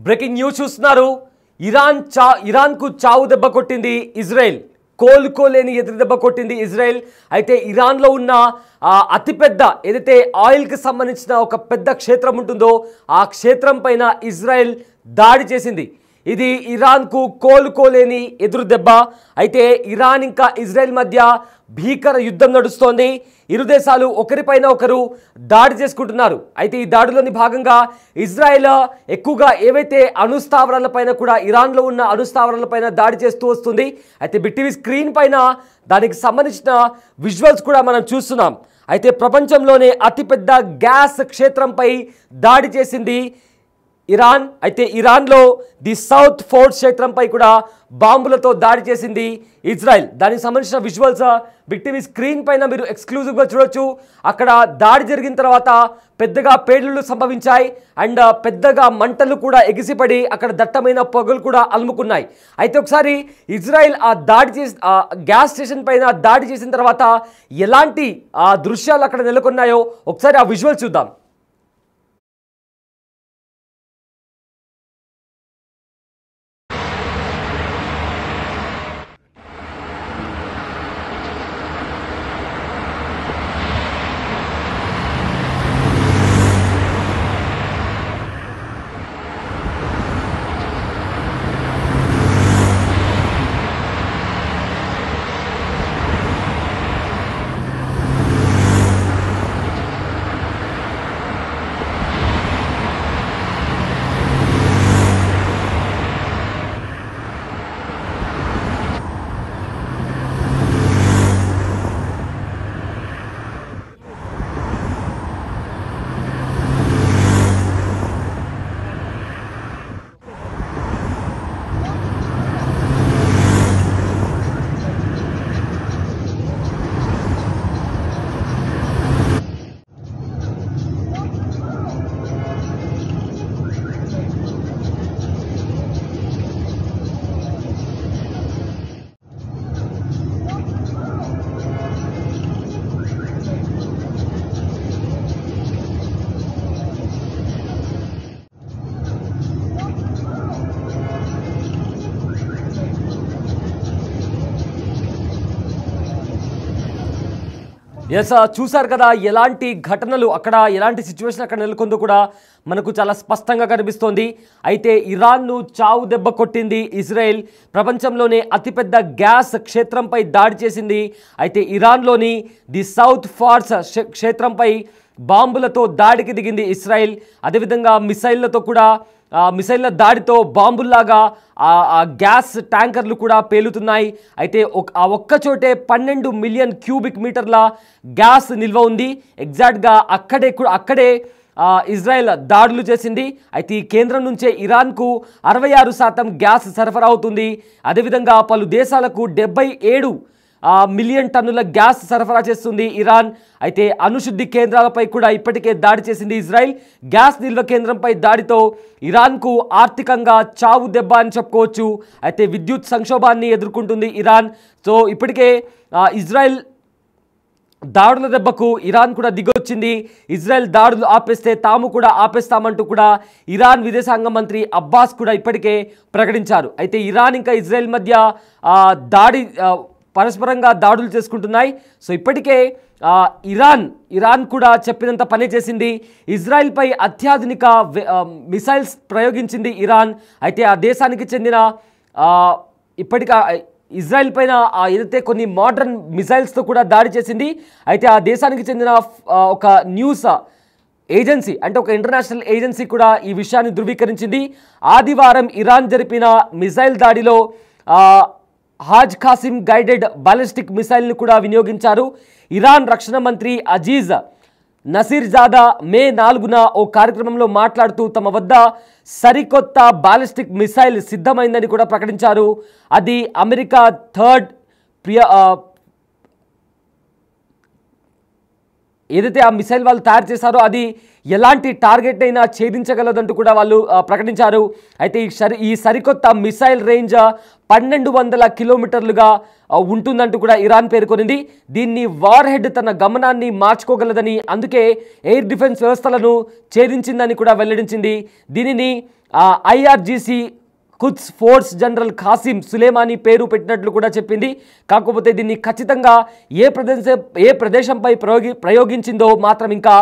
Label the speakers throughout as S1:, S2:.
S1: Breaking news చూస్తున్నారు. ఇరాన్కు చావు దెబ్బ కొట్టింది ఇజ్రాయెల్. కోలుకోలేని ఎదురు దెబ్బ కొట్టింది ఇజ్రాయెల్. అయితే ఇరాన్లో ఉన్న అతిపెద్ద ఏదైతే ఆయిల్కి సంబంధించిన ఒక పెద్ద క్షేత్రం ఉంటుందో ఆ క్షేత్రం పైన ఇజ్రాయెల్ దాడి చేసింది. ఇది ఇరాన్కు కోలుకోలేని ఎదురు దెబ్బ. అయితే ఇరాన్ ఇంకా ఇజ్రాయెల్ మధ్య భీకర యుద్ధం నడుస్తోంది. ఇరు దేశాలు ఒకరిపైన ఒకరు దాడి చేసుకుంటున్నారు. అయితే ఈ దాడిలోని భాగంగా ఇజ్రాయెల్ ఎక్కువగా ఏవైతే అణుస్థావరాలపైన కూడా ఇరాన్లో ఉన్న అణుస్థావరాలపైన దాడి చేస్తూ వస్తుంది. అయితే బిటీవీ స్క్రీన్ పైన దానికి సంబంధించిన విజువల్స్ కూడా మనం చూస్తున్నాం. అయితే ప్రపంచంలోనే అతిపెద్ద గ్యాస్ క్షేత్రంపై దాడి చేసింది ఇరాన్. అయితే ఇరాన్లో ది సౌత్ ఫోర్ట్ క్షేత్రంపై కూడా బాంబులతో దాడి చేసింది ఇజ్రాయెల్. దానికి సంబంధించిన విజువల్స్ బిగ్ టీవీ స్క్రీన్ పైన మీరు ఎక్స్క్లూజివ్గా చూడొచ్చు. అక్కడ దాడి జరిగిన తర్వాత పెద్దగా పేలుళ్లు సంభవించాయి అండ్ పెద్దగా మంటలు కూడా ఎగిసిపడి అక్కడ దట్టమైన పొగలు కూడా అలుముకున్నాయి. అయితే ఒకసారి ఇజ్రాయెల్ ఆ దాడి చేసి గ్యాస్ స్టేషన్ పైన దాడి చేసిన తర్వాత ఎలాంటి దృశ్యాలు అక్కడ నెలకొన్నాయో ఒకసారి ఆ విజువల్ చూద్దాం. ఎస్, చూసారు కదా ఎలాంటి ఘటనలు అక్కడ, ఎలాంటి సిచ్యువేషన్ అక్కడ నెలకొందో కూడా మనకు చాలా స్పష్టంగా కనిపిస్తోంది. అయితే ఇరాన్ను చావు దెబ్బ కొట్టింది ఇజ్రాయెల్. ప్రపంచంలోనే అతిపెద్ద గ్యాస్ క్షేత్రంపై దాడి చేసింది. అయితే ఇరాన్లోని ది సౌత్ ఫార్స్ క్షేత్రంపై బాంబులతో దాడికి దిగింది ఇజ్రాయెల్. అదేవిధంగా మిసైళ్లతో కూడా మిసైళ్ల దాడితో బాంబుల్లాగా ఆ గ్యాస్ ట్యాంకర్లు కూడా పేలుతున్నాయి. అయితే ఒక్క చోటే 12 మిలియన్ క్యూబిక్ మీటర్ల గ్యాస్ నిల్వ ఉంది. ఎగ్జాక్ట్గా అక్కడే ఇజ్రాయెల్ దాడులు చేసింది. అయితే ఈ కేంద్రం నుంచే ఇరాన్కు 66% గ్యాస్ సరఫరా అవుతుంది. అదేవిధంగా పలు దేశాలకు 77 మిలియన్ టన్నుల గ్యాస్ సరఫరా చేస్తుంది ఇరాన్. అయితే అణుశుద్ధి కేంద్రాలపై కూడా ఇప్పటికే దాడి చేసింది ఇజ్రాయెల్. గ్యాస్ నిల్వ కేంద్రంపై దాడితో ఇరాన్కు ఆర్థికంగా చావు దెబ్బ అని చెప్పుకోవచ్చు. అయితే విద్యుత్ సంక్షోభాన్ని ఎదుర్కొంటుంది ఇరాన్. సో ఇప్పటికే ఇజ్రాయెల్ దాడుల దెబ్బకు ఇరాన్ కూడా దిగొచ్చింది. ఇజ్రాయెల్ దాడులు ఆపేస్తే తాము కూడా ఆపేస్తామంటూ కూడా ఇరాన్ విదేశాంగ మంత్రి అబ్బాస్ కూడా ఇప్పటికే ప్రకటించారు. అయితే ఇరాన్ ఇంకా ఇజ్రాయెల్ మధ్య పరస్పరంగా దాడులు చేసుకుంటున్నాయి. సో ఇప్పటికే ఇరాన్ కూడా చెప్పినంత పని చేసింది. ఇజ్రాయెల్పై అత్యాధునిక మిసైల్స్ ప్రయోగించింది ఇరాన్. అయితే ఆ దేశానికి చెందిన ఇజ్రాయెల్ పైన ఏదైతే కొన్ని మోడర్న్ మిసైల్స్తో కూడా దాడి చేసింది. అయితే ఆ దేశానికి చెందిన ఒక న్యూస్ ఏజెన్సీ, అంటే ఒక ఇంటర్నేషనల్ ఏజెన్సీ కూడా ఈ విషయాన్ని ధృవీకరించింది. ఆదివారం ఇరాన్ జరిపిన మిసైల్ దాడిలో హాజ్ ఖాసిం గైడెడ్ బాలిస్టిక్ మిసైల్ను కూడా వినియోగించారు. ఇరాన్ రక్షణ మంత్రి అజీజ్ నసీర్జాదా మే 4న ఓ కార్యక్రమంలో మాట్లాడుతూ తమ వద్ద సరికొత్త బాలిస్టిక్ మిసైల్ సిద్ధమైందని కూడా ప్రకటించారు. అది అమెరికా థర్డ్ ఏదైతే ఆ మిసైల్ వాళ్ళు తయారు చేశారో అది ఎలాంటి టార్గెట్ అయినా ఛేదించగలదంటూ కూడా వాళ్ళు ప్రకటించారు. అయితే ఈ సరికొత్త మిసైల్ రేంజ్ 1200 కిలోమీటర్లుగా ఉంటుందంటూ కూడా ఇరాన్ పేర్కొనింది. దీన్ని వార్ హెడ్ తన గమనాన్ని మార్చుకోగలదని, అందుకే ఎయిర్ డిఫెన్స్ వ్యవస్థలను ఛేదించిందని కూడా వెల్లడించింది. దీనిని IRGC Quds Force General Qasem Soleimani పేరు పెట్టినట్లు కూడా చెప్పింది. కాకపోతే దీన్ని ఖచ్చితంగా ఏ ప్రదేశంపై ప్రయోగించిందో మాత్రం ఇంకా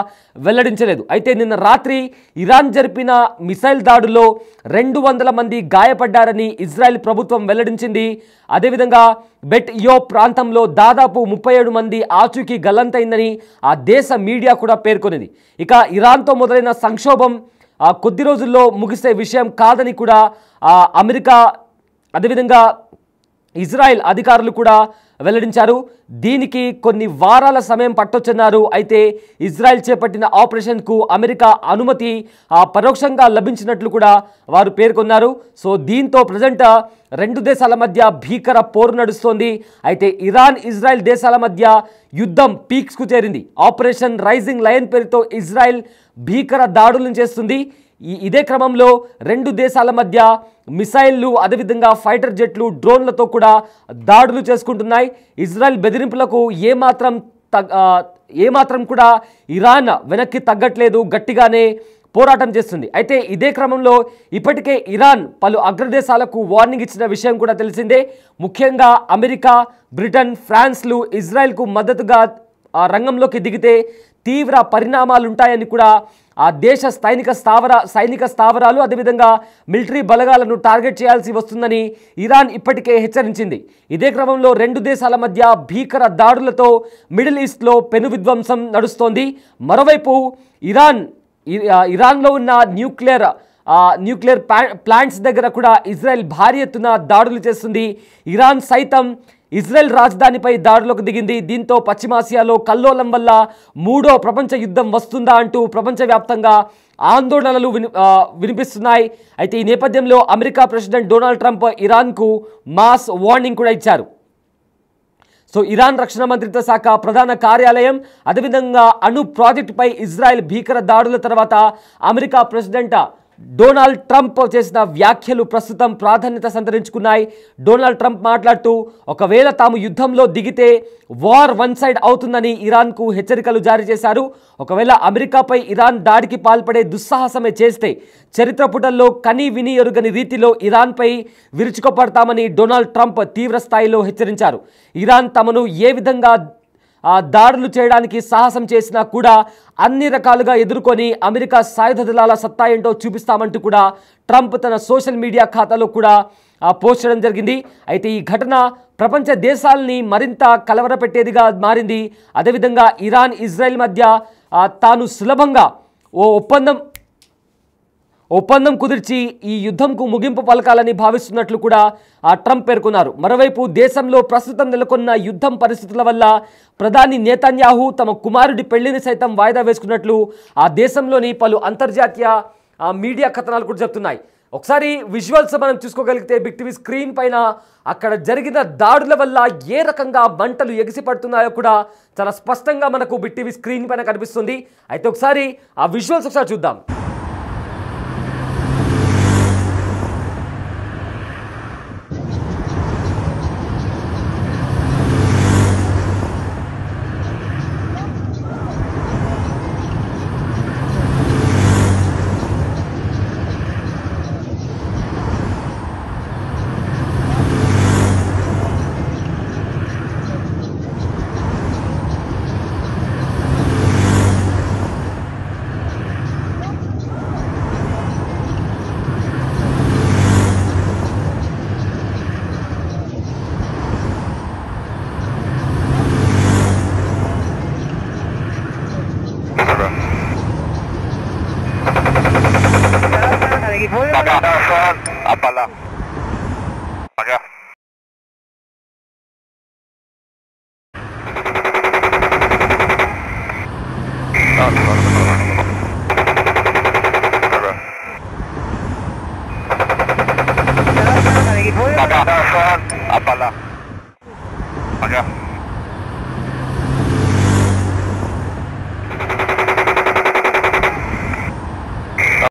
S1: వెల్లడించలేదు. అయితే నిన్న రాత్రి ఇరాన్ జరిపిన మిసైల్ దాడుల్లో 200 మంది గాయపడ్డారని ఇజ్రాయెల్ ప్రభుత్వం వెల్లడించింది. అదేవిధంగా బెట్ యో ప్రాంతంలో దాదాపు 37 మంది ఆచూకీ గల్లంతైందని ఆ దేశ మీడియా కూడా పేర్కొనింది. ఇక ఇరాన్తో మొదలైన సంక్షోభం కొద్ది రోజుల్లో ముగిసే విషయం కాదని కూడా అమెరికా అదేవిధంగా ఇజ్రాయెల్ అధికారులు కూడా వెల్లడించారు. దీనికి కొన్ని వారాల సమయం పట్టొచ్చన్నారు. అయితే ఇజ్రాయెల్ చేపట్టిన ఆపరేషన్కు అమెరికా అనుమతి పరోక్షంగా లభించినట్లు కూడా వారు పేర్కొన్నారు. సో దీంతో ప్రజెంట్ 2 దేశాల మధ్య భీకర పోరు నడుస్తోంది. అయితే ఇరాన్ ఇజ్రాయెల్ దేశాల మధ్య యుద్ధం పీక్స్కు చేరింది. ఆపరేషన్ రైజింగ్ లయన్ పేరుతో ఇజ్రాయెల్ భీకర దాడులను చేస్తుంది. ఇదే క్రమంలో 2 దేశాల మధ్య మిసైళ్లు అదేవిధంగా ఫైటర్ జెట్లు డ్రోన్లతో కూడా దాడులు చేసుకుంటున్నాయి. ఇజ్రాయెల్ బెదిరింపులకు ఏమాత్రం కూడా ఇరాన్ వెనక్కి తగ్గట్లేదు, గట్టిగానే పోరాటం చేస్తుంది. అయితే ఇదే క్రమంలో ఇప్పటికే ఇరాన్ పలు అగ్రదేశాలకు వార్నింగ్ ఇచ్చిన విషయం కూడా తెలిసిందే. ముఖ్యంగా అమెరికా, బ్రిటన్, ఫ్రాన్స్లు ఇజ్రాయెల్కు మద్దతుగా రంగంలోకి దిగితే తీవ్ర పరిణామాలుంటాయని కూడా ఆ దేశ సైనిక స్థావరాలు అదేవిధంగా మిలిటరీ బలగాలను టార్గెట్ చేయాల్సి వస్తుందని ఇరాన్ ఇప్పటికే హెచ్చరించింది. ఇదే క్రమంలో 2 దేశాల మధ్య భీకర దాడులతో మిడిల్ ఈస్ట్లో పెను విధ్వంసం నడుస్తోంది. మరోవైపు ఇరాన్లో ఉన్న న్యూక్లియర్ ప్లాంట్స్ దగ్గర కూడా ఇజ్రాయెల్ భారీ ఎత్తున దాడులు చేస్తుంది. ఇరాన్ సైతం ఇజ్రాయెల్ రాజధానిపై దాడులకు దిగింది. దీంతో పశ్చిమాసియాలో కల్లోలం వల్ల 3వ ప్రపంచ యుద్ధం వస్తుందా అంటూ ప్రపంచవ్యాప్తంగా ఆందోళనలు వినిపిస్తున్నాయి. అయితే ఈ నేపథ్యంలో అమెరికా ప్రెసిడెంట్ డొనాల్డ్ ట్రంప్ ఇరాన్కు మాస్ వార్నింగ్ కూడా ఇచ్చారు. సో ఇరాన్ రక్షణ మంత్రిత్వ శాఖ ప్రధాన కార్యాలయం అదేవిధంగా అణు ప్రాజెక్టుపై ఇజ్రాయెల్ భీకర దాడుల తర్వాత అమెరికా ప్రెసిడెంట్ డొనాల్డ్ ట్రంప్ చేసిన వ్యాఖ్యలు ప్రస్తుతం ప్రాధాన్యత సంతరించుకున్నాయి. డొనాల్డ్ ట్రంప్ మాట్లాడుతూ ఒకవేళ తాము యుద్ధంలో దిగితే వార్ వన్ సైడ్ అవుతుందని ఇరాన్కు హెచ్చరికలు జారీ చేశారు. ఒకవేళ అమెరికాపై ఇరాన్ దాడికి పాల్పడే దుస్సాహసమే చేస్తే చరిత్ర పుటల్లో కని విని ఎరుగని రీతిలో ఇరాన్పై విరుచుకుపడతామని డొనాల్డ్ ట్రంప్ తీవ్ర స్థాయిలో హెచ్చరించారు. ఇరాన్ తమను ఏ విధంగా దాడులు చేయడానికి సాహసం చేసినా కూడా అన్ని రకాలుగా ఎదుర్కొని అమెరికా సాయుధ దళాల సత్తా ఏంటో చూపిస్తామంటూ కూడా ట్రంప్ తన సోషల్ మీడియా ఖాతాలో కూడా పోస్ట్ చేయడం జరిగింది. అయితే ఈ ఘటన ప్రపంచ దేశాలని మరింత కలవరపెట్టేదిగా మారింది. అదేవిధంగా ఇరాన్ ఇజ్రాయెల్ మధ్య తాను సులభంగా ఒప్పందం కుదిర్చి ఈ యుద్ధంకు ముగింపు పలకాలని భావిస్తున్నట్లు కూడా ట్రంప్ పేర్కొన్నారు. మరోవైపు దేశంలో ప్రస్తుతం నెలకొన్న యుద్ధం పరిస్థితుల వల్ల ప్రధాని నేతన్యాహు తమ కుమారుడి పెళ్లిని సైతం వాయిదా వేసుకున్నట్లు ఆ దేశంలోని పలు అంతర్జాతీయ మీడియా కథనాలు కూడా చెప్తున్నాయి. ఒకసారి విజువల్స్ మనం చూసుకోగలిగితే బిగ్ టీవీ స్క్రీన్ పైన అక్కడ జరిగిన దాడుల వల్ల ఏ రకంగా మంటలు ఎగిసిపడుతున్నాయో కూడా చాలా స్పష్టంగా మనకు బిగ్ టీవీ స్క్రీన్ పైన కనిపిస్తుంది. అయితే ఒకసారి ఆ విజువల్స్ ఒకసారి చూద్దాం.
S2: Apalah.